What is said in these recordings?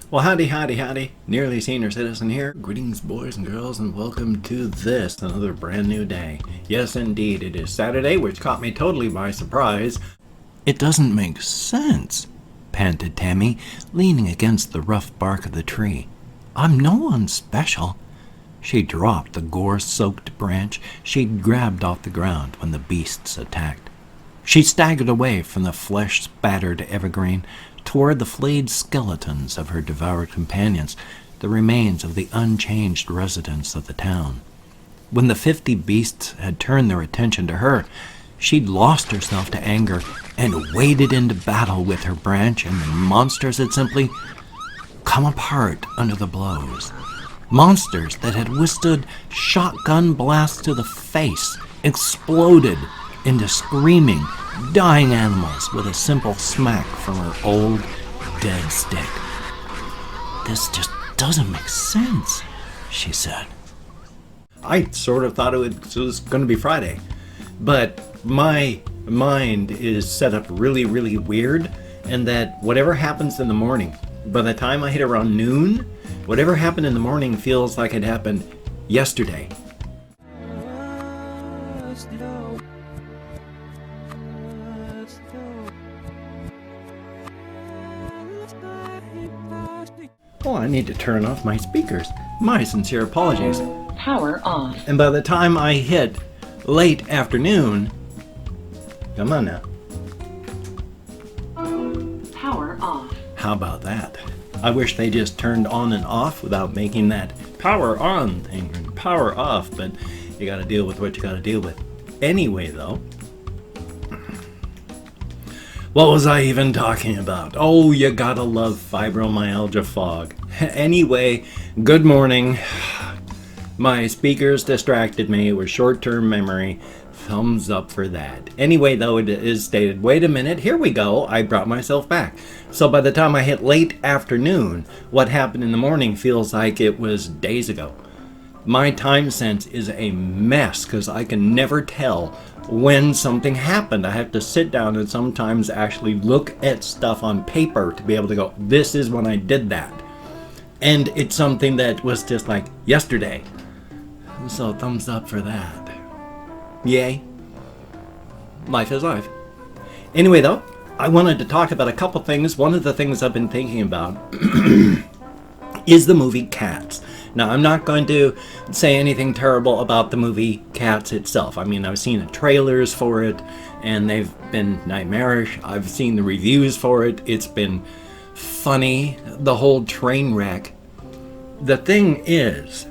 Well, howdy, howdy, howdy. Nearly Senior Citizen here. Greetings, boys and girls, and welcome to this, another brand new day. Yes, indeed, it is Saturday, which caught me totally by surprise. It doesn't make sense, panted Tammy, leaning against the rough bark of the tree. I'm no one special. She dropped the gore-soaked branch she'd grabbed off the ground when the beasts attacked. She staggered away from the flesh-spattered evergreen toward the flayed skeletons of her devoured companions, the remains of the unchanged residents of the town. When the 50 beasts had turned their attention to her, she'd lost herself to anger and waded into battle with her branch, and the monsters had simply come apart under the blows. Monsters that had withstood shotgun blasts to the face exploded into screaming, dying animals with a simple smack from her old, dead stick. This just doesn't make sense, she said. I sort of thought it was going to be Friday, but my mind is set up really, really weird, and that whatever happens in the morning, by the time I hit around noon, whatever happened in the morning feels like it happened yesterday. Oh, I need to turn off my speakers. My sincere apologies. Power off. And by the time I hit late afternoon, come on now. Power off. How about that? I wish they just turned on and off without making that power on thing and power off, but you gotta deal with what you gotta deal with. Anyway, though, what was I even talking about? Oh, you gotta love fibromyalgia fog. Anyway, good morning. My speakers distracted me. It was short-term memory. Thumbs up for that. Anyway, though, it is stated, wait a minute, here we go. I brought myself back. So by the time I hit late afternoon, what happened in the morning feels like it was days ago. My time sense is a mess because I can never tell when something happened. I have to sit down and sometimes actually look at stuff on paper to be able to go, this is when I did that. And it's something that was just like yesterday. So thumbs up for that. Yay. Life is life. Anyway, though, I wanted to talk about a couple things. One of the things I've been thinking about is the movie Cats. Now, I'm not going to say anything terrible about the movie Cats itself. I mean, I've seen the trailers for it, and they've been nightmarish. I've seen the reviews for it. It's been funny, the whole train wreck. The thing is,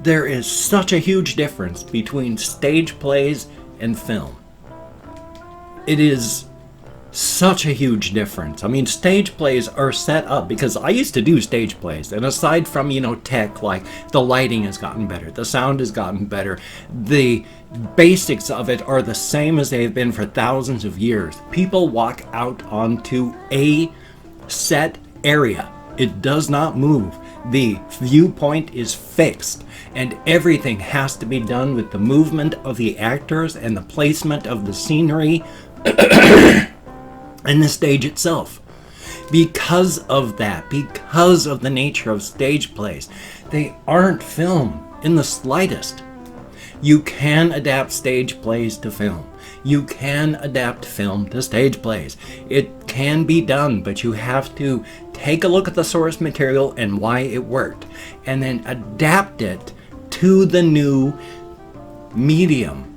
there is such a huge difference between stage plays and film. It is such a huge difference. I mean, stage plays are set up because I used to do stage plays, and aside from, tech, like the lighting has gotten better, the sound has gotten better, the basics of it are the same as they've been for thousands of years. People walk out onto a set area. It does not move. The viewpoint is fixed, and everything has to be done with the movement of the actors and the placement of the scenery and the stage itself. Because of that, because of the nature of stage plays, they aren't film in the slightest. You can adapt stage plays to film. You can adapt film to stage plays. It can be done, but you have to take a look at the source material and why it worked, and then adapt it to the new medium.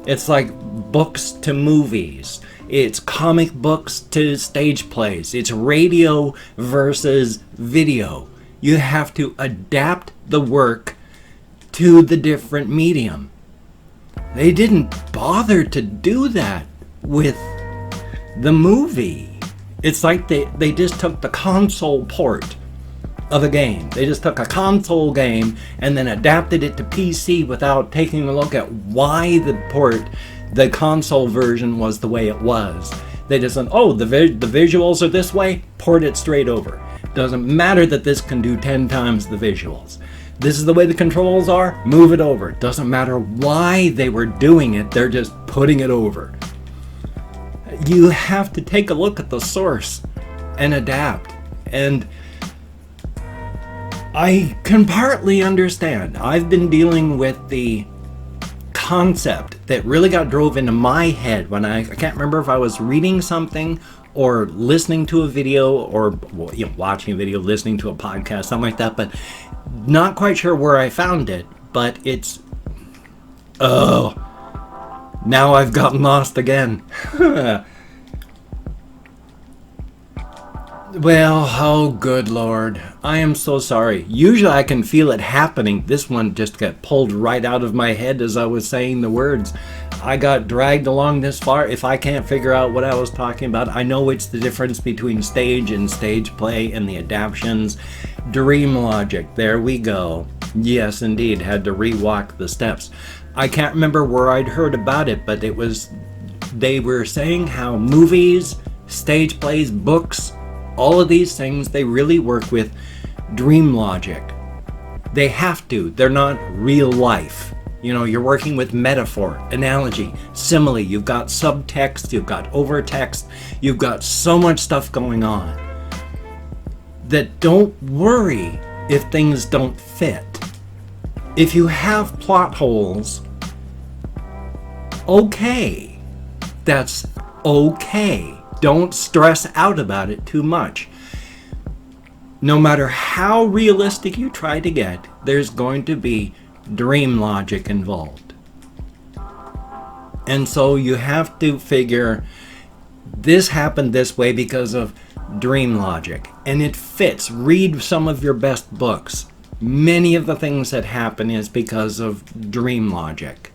It's like books to movies. It's comic books to stage plays. It's radio versus video. You have to adapt the work to the different medium. They didn't bother to do that with the movie. It's like they just took the console port of a game. They just took a console game and then adapted it to PC without taking a look at why the console version was the way it was. They just said, oh, the visuals are this way, port it straight over. Doesn't matter that this can do 10 times the visuals. This is the way the controls are, move it over. Doesn't matter why they were doing it, they're just putting it over. You have to take a look at the source and adapt. And I can partly understand. I've been dealing with the concept that really got drove into my head when I can't remember if I was reading something or listening to a video or watching a video, listening to a podcast, something like that, but not quite sure where I found it. But it's, now I've gotten lost again. Well, oh good Lord, I am so sorry. Usually I can feel it happening. This one just got pulled right out of my head as I was saying the words. I got dragged along this far. If I can't figure out what I was talking about, I know it's the difference between stage and stage play and the adaptations. Dream logic, there we go. Yes, indeed, had to rewalk the steps. I can't remember where I'd heard about it, but they were saying how movies, stage plays, books, all of these things, they really work with dream logic. They have to. They're not real life. You're working with metaphor, analogy, simile. You've got subtext, you've got overtext, you've got so much stuff going on that don't worry if things don't fit. If you have plot holes, okay. That's okay. Don't stress out about it too much. No matter how realistic you try to get, there's going to be dream logic involved. And so you have to figure this happened this way because of dream logic. And it fits. Read some of your best books. Many of the things that happen is because of dream logic.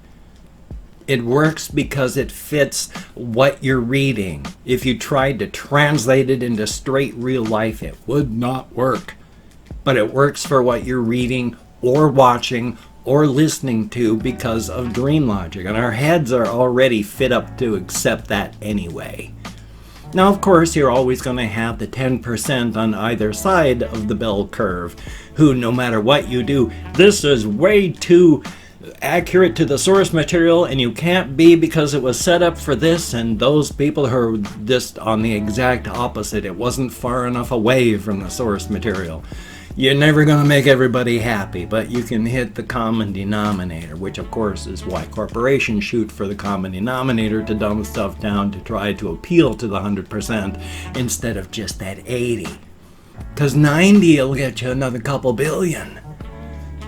It works because it fits what you're reading. If you tried to translate it into straight real life, it would not work. But it works for what you're reading or watching or listening to because of dream logic. And our heads are already fit up to accept that anyway. Now, of course, you're always going to have the 10% on either side of the bell curve who, no matter what you do, this is way too accurate to the source material and you can't be because it was set up for this, and those people who are just on the exact opposite. It wasn't far enough away from the source material. You're never going to make everybody happy, but you can hit the common denominator, which of course is why corporations shoot for the common denominator to dumb stuff down to try to appeal to the 100% instead of just that 80. Because 90 will get you another couple billion.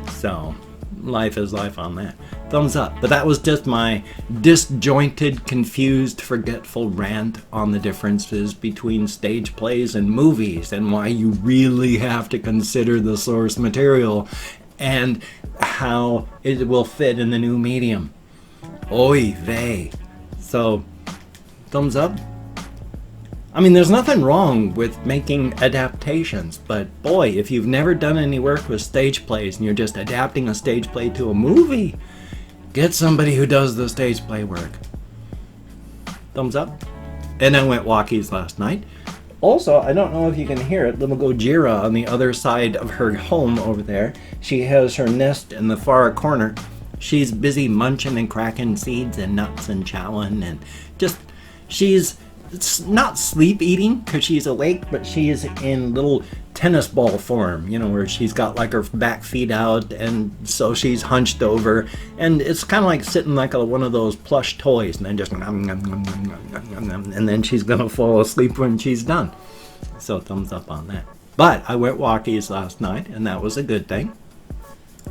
So life is life on that. Thumbs up. But that was just my disjointed, confused, forgetful rant on the differences between stage plays and movies and why you really have to consider the source material and how it will fit in the new medium. Oy vey. So, thumbs up. I mean, there's nothing wrong with making adaptations, but boy, if you've never done any work with stage plays and you're just adapting a stage play to a movie, get somebody who does the stage play work. Thumbs up. And I went walkies last night. Also, I don't know if you can hear it, little Gojira on the other side of her home over there. She has her nest in the far corner. She's busy munching and cracking seeds and nuts and chowing and just, it's not sleep eating because she's awake, but she is in little tennis ball form, where she's got like her back feet out, and so she's hunched over, and it's kind of like sitting like one of those plush toys, and then just and then she's gonna fall asleep when she's done. So thumbs up on that. But I went walkies last night, and that was a good thing.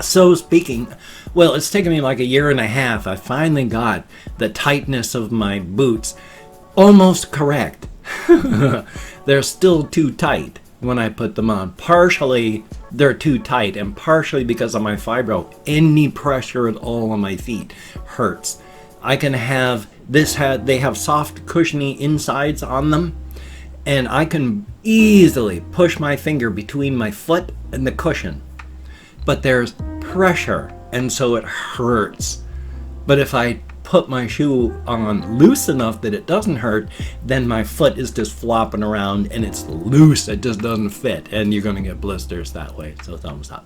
So speaking, well, it's taken me like a year and a half. I finally got the tightness of my boots almost correct. They're still too tight when I put them on. Partially they're too tight, and partially because of my fibro. Any pressure at all on my feet hurts. I can have they have soft cushiony insides on them, and I can easily push my finger between my foot and the cushion. But there's pressure, and so it hurts. But if I put my shoe on loose enough that it doesn't hurt, then my foot is just flopping around and it's loose, it just doesn't fit, and you're gonna get blisters that way. So thumbs up.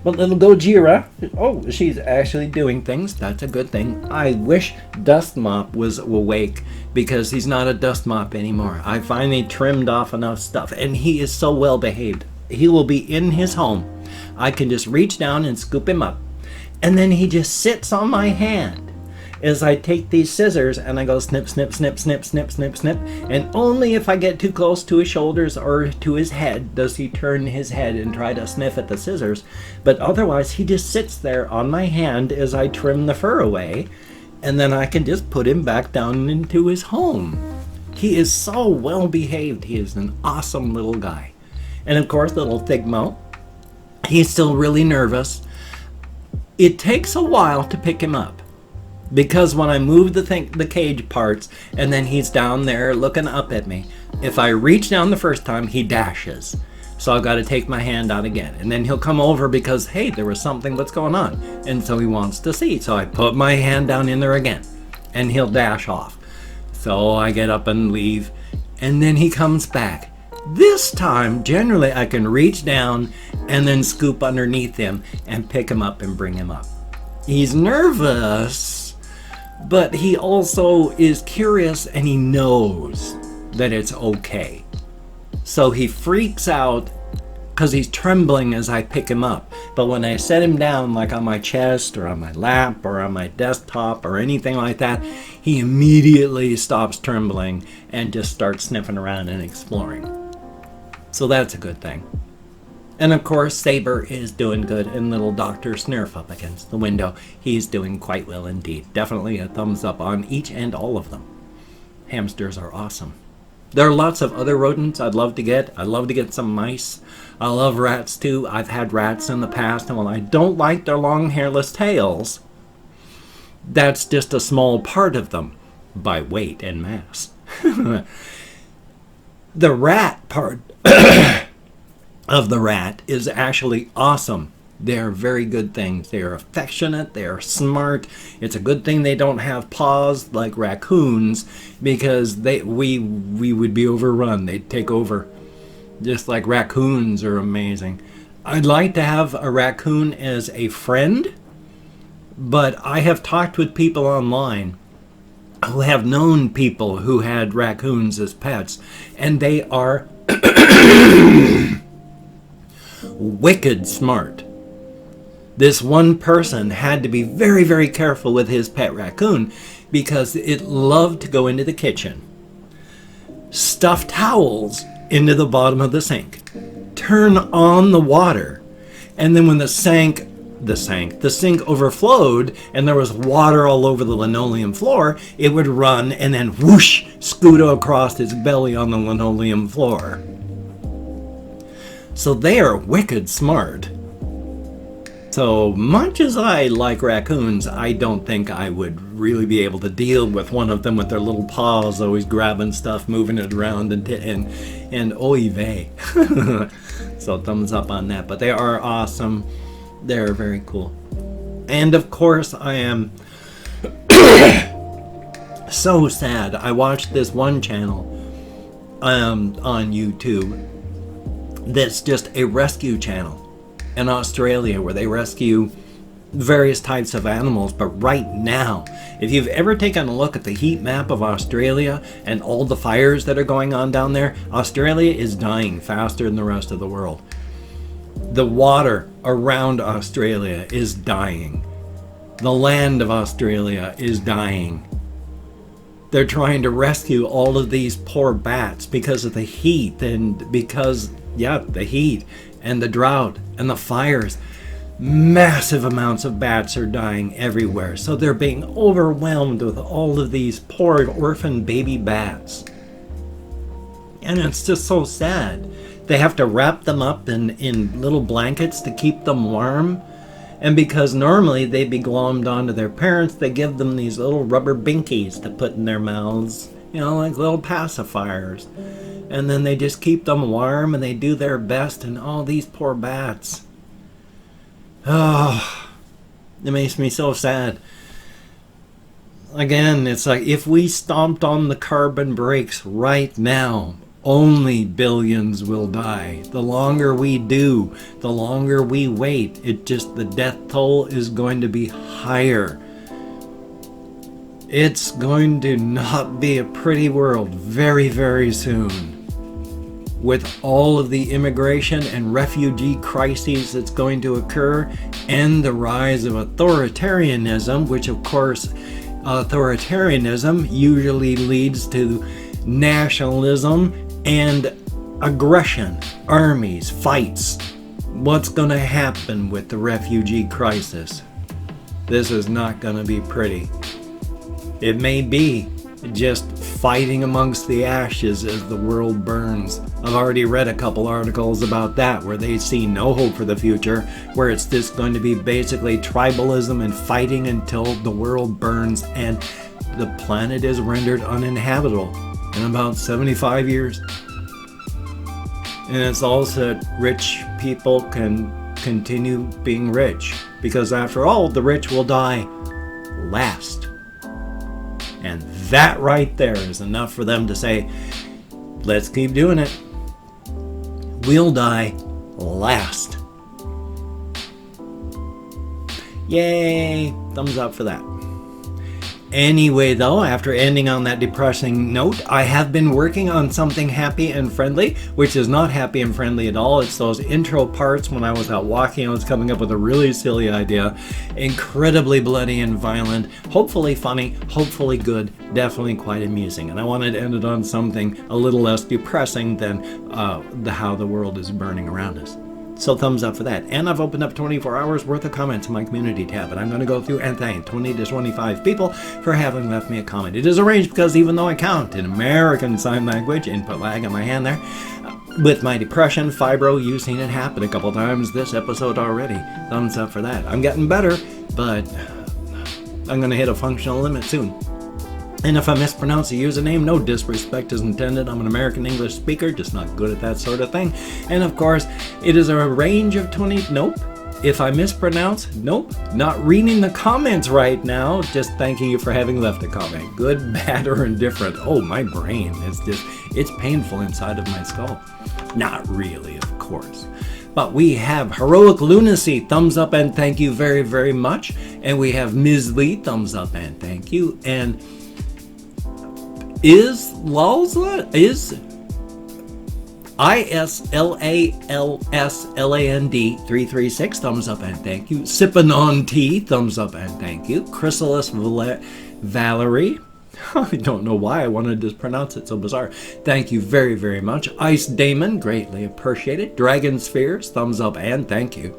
But little Gojira, oh, she's actually doing things. That's a good thing. I wish Dust Mop was awake because he's not a dust mop anymore. I finally trimmed off enough stuff, and he is so well behaved. he will be in his home. I can just reach down and scoop him up. And then he just sits on my hand as I take these scissors and I go snip, snip, snip, snip, snip, snip, snip. And only if I get too close to his shoulders or to his head does he turn his head and try to sniff at the scissors. But otherwise, he just sits there on my hand as I trim the fur away. And then I can just put him back down into his home. He is so well behaved. He is an awesome little guy. And of course, little Thigmo, he's still really nervous. It takes a while to pick him up, because when I move the cage parts and then he's down there looking up at me, if I reach down the first time, he dashes. So I've got to take my hand out again. And then he'll come over because, hey, there was something, what's going on? And so he wants to see. So I put my hand down in there again and he'll dash off. So I get up and leave and then he comes back. This time, generally, I can reach down and then scoop underneath him and pick him up and bring him up. He's nervous, but he also is curious and he knows that it's okay. So he freaks out because he's trembling as I pick him up. But when I set him down, like on my chest or on my lap or on my desktop or anything like that, he immediately stops trembling and just starts sniffing around and exploring. So that's a good thing. And of course, Saber is doing good, and little Dr. Snurf up against the window, he's doing quite well indeed. Definitely a thumbs up on each and all of them. Hamsters are awesome. There are lots of other rodents I'd love to get. I'd love to get some mice. I love rats too. I've had rats in the past, and while I don't like their long hairless tails, that's just a small part of them by weight and mass. The rat part of the rat is actually awesome. They are very good things. They are affectionate. They are smart. It's a good thing they don't have paws like raccoons, because we would be overrun. They'd take over. Just like raccoons are amazing. I'd like to have a raccoon as a friend, but I have talked with people online who have known people who had raccoons as pets, and they are wicked smart. This one person had to be very, very careful with his pet raccoon because it loved to go into the kitchen, stuff towels into the bottom of the sink, turn on the water, and then when the sink overflowed and there was water all over the linoleum floor, it would run and then whoosh, scoot across its belly on the linoleum floor. So they are wicked smart. So much as I like raccoons, I don't think I would really be able to deal with one of them with their little paws always grabbing stuff, moving it around, and oy vey. So thumbs up on that. But they are awesome. They're very cool. And of course, I am so sad. I watched this one channel on YouTube that's just a rescue channel in Australia where they rescue various types of animals. But right now, if you've ever taken a look at the heat map of Australia and all the fires that are going on down there, Australia is dying faster than the rest of the world. The water around Australia is dying. The land of Australia is dying. They're trying to rescue all of these poor bats because of the heat and because, the heat and the drought and the fires. Massive amounts of bats are dying everywhere. So they're being overwhelmed with all of these poor orphan baby bats. And it's just so sad. They have to wrap them up in little blankets to keep them warm. And because normally they'd be glommed onto their parents, they give them these little rubber binkies to put in their mouths, like little pacifiers. And then they just keep them warm and they do their best, and all these poor bats. Oh, it makes me so sad. Again, it's like if we stomped on the carbon brakes right now, only billions will die. The longer we do, the longer we wait, the death toll is going to be higher. It's going to not be a pretty world very, very soon. with all of the immigration and refugee crises that's going to occur, and the rise of authoritarianism, which of course authoritarianism usually leads to nationalism and aggression, armies, fights. What's going to happen with the refugee crisis? This is not going to be pretty. It may be just fighting amongst the ashes as the world burns. I've already read a couple articles about that where they see no hope for the future, where it's just going to be basically tribalism and fighting until the world burns and the planet is rendered uninhabitable in about 75 years. And it's also that rich people can continue being rich, because after all, the rich will die last. And that right there is enough for them to say, let's keep doing it. We'll die last. Yay! Thumbs up for that. Anyway, though, after ending on that depressing note, I have been working on something happy and friendly, which is not happy and friendly at all. It's those intro parts when I was out walking. I was coming up with a really silly idea. Incredibly bloody and violent. Hopefully funny. Hopefully good. Definitely quite amusing. And I wanted to end it on something a little less depressing than how the world is burning around us. So thumbs up for that. And I've opened up 24 hours worth of comments in my community tab, and I'm going to go through and thank 20 to 25 people for having left me a comment. It is arranged because even though I count in American Sign Language, input lag in my hand there, with my depression, fibro, you've seen it happen a couple times this episode already. Thumbs up for that. I'm getting better, but I'm going to hit a functional limit soon. And if I mispronounce a username, no disrespect is intended. I'm an American English speaker, just not good at that sort of thing. And of course, it is a range of 20... Nope. If I mispronounce, nope. Not reading the comments right now. Just thanking you for having left a comment. Good, bad, or indifferent. Oh, my brain is just... It's painful inside of my skull. Not really, of course. But we have Heroic Lunacy, thumbs up and thank you very, very much. And we have Ms. Lee, thumbs up and thank you. And... Islalsland 336, thumbs up and thank you. Sippin' on Tea, thumbs up and thank you. Chrysalis Valerie, I don't know why I wanted to pronounce it so bizarre. Thank you very, very much. Ice Damon, greatly appreciated. Dragon Spheres, thumbs up and thank you.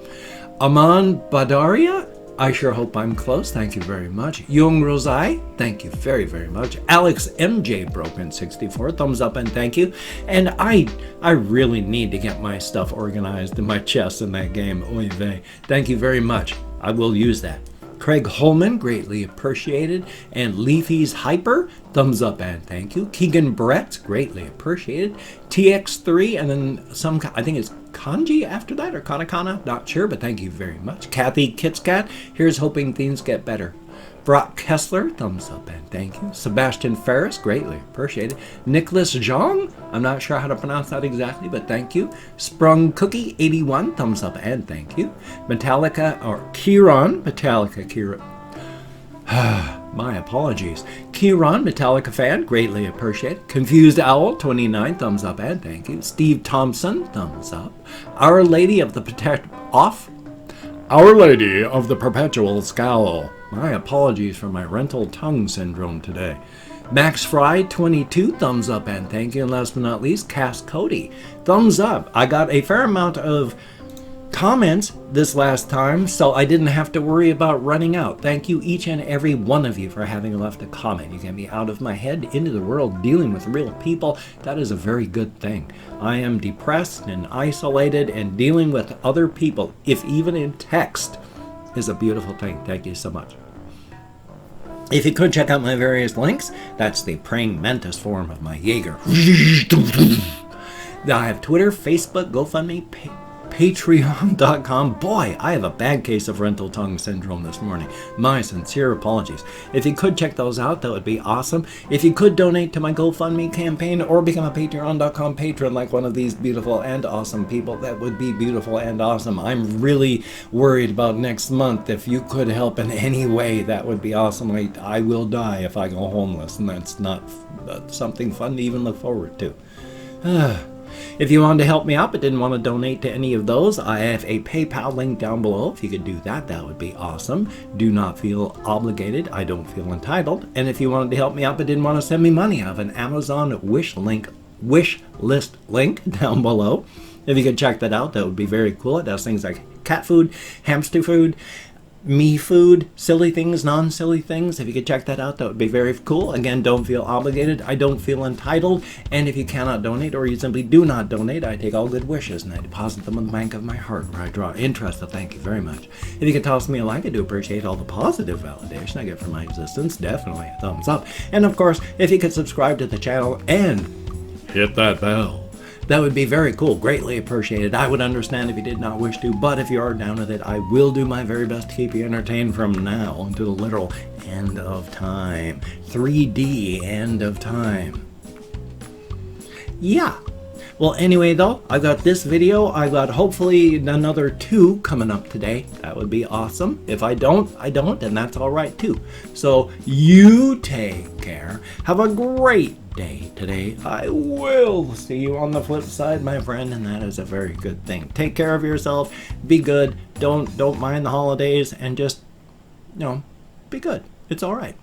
Aman Badaria, I sure hope I'm close. Thank you very much. Yung Rosai, thank you very, very much. Alex MJ Broken 64, thumbs up and thank you. And I really need to get my stuff organized in my chest in that game. Oy vey. Thank you very much. I will use that. Craig Holman, greatly appreciated. And Leafy's Hyper, thumbs up and thank you. Keegan Brett, greatly appreciated. TX3, and then some, I think it's kanji after that, or katakana, not sure, but thank you very much. Kathy Kitscat, here's hoping things get better. Brock Kessler, thumbs up and thank you. Sebastian Ferris, greatly appreciated. Nicholas Zhang, I'm not sure how to pronounce that exactly, but thank you. Sprung Cookie 81, thumbs up and thank you. Metallica, or Kieran, Metallica Kieran. My apologies. Kieran, Metallica fan, greatly appreciate. Confused Owl, 29, thumbs up and thank you. Steve Thompson, thumbs up. Our Lady of the Our Lady of the Perpetual Scowl. My apologies for my rental tongue syndrome today. Max Fry, 22, thumbs up and thank you. And last but not least, Cass Cody, thumbs up. I got a fair amount of comments this last time, so I didn't have to worry about running out. Thank you each and every one of you for having left a comment. You get me out of my head into the world dealing with real people. That is a very good thing. I am depressed and isolated, and dealing with other people, if even in text, is a beautiful thing. Thank you so much. If you could check out my various links, that's the praying mantis form of my Jaeger. I have Twitter, Facebook, GoFundMe, Patreon.com. Boy, I have a bad case of rental tongue syndrome this morning. My sincere apologies. If you could check those out, that would be awesome. If you could donate to my GoFundMe campaign or become a Patreon.com patron like one of these beautiful and awesome people, that would be beautiful and awesome. I'm really worried about next month. If you could help in any way, that would be awesome. I will die if I go homeless, and that's not something fun to even look forward to. If you wanted to help me out but didn't want to donate to any of those, I have a PayPal link down below. If you could do that, that would be awesome. Do not feel obligated. I don't feel entitled. And if you wanted to help me out but didn't want to send me money, I have an Amazon wish list link down below. If you could check that out, that would be very cool. It does things like cat food, hamster food, me food, silly things, non-silly things. If you could check that out, that would be very cool. Again, don't feel obligated. I don't feel entitled. And if you cannot donate or you simply do not donate, I take all good wishes and I deposit them in the bank of my heart where I draw interest. So thank you very much. If you could toss me a like, I do appreciate all the positive validation I get from my existence. Definitely a thumbs up. And of course, if you could subscribe to the channel and hit that bell, that would be very cool. Greatly appreciated. I would understand if you did not wish to, but if you are down with it, I will do my very best to keep you entertained from now until the literal end of time. 3D end of time. Yeah. Well, anyway, though, I've got this video. I've got hopefully another 2 coming up today. That would be awesome. If I don't, I don't, and that's all right, too. So you take care. Have a great day today. I will see you on the flip side, my friend, and that is a very good thing. Take care of yourself. Be good. Don't mind the holidays, and just, be good. It's all right.